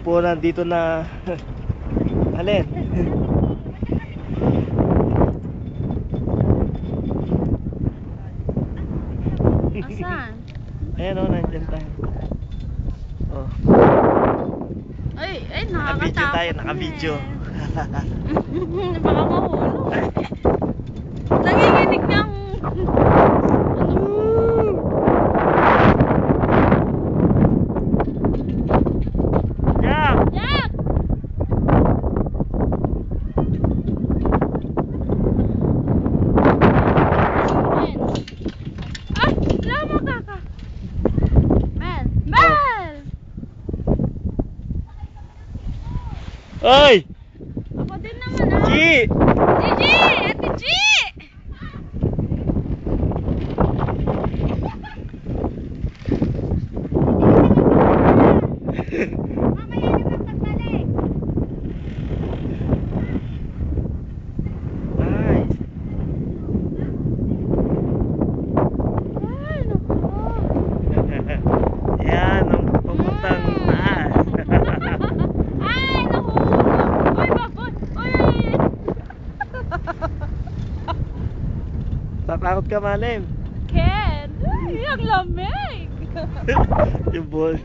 po nandito na. Alin? Asan? Ayan o, nandyan tayo. Oh. Ay, Naka-video tayo, nakakatakot naka-video. Baka mahulog. Nanginginig ng... Yeah! Yak! Ay! Lama kaka! Mel! Mel! Oy! Ako din naman ah! G! Gigi! Ate G! Mamaya naman pagbalik! Nice! Ay, naku! Yan, ang papuntang taas. Ay, naku! Uy, baboy! Uy, uy, uy! Tatakot ka, Malim. Ken! Ay, ang lamig! Yung ball.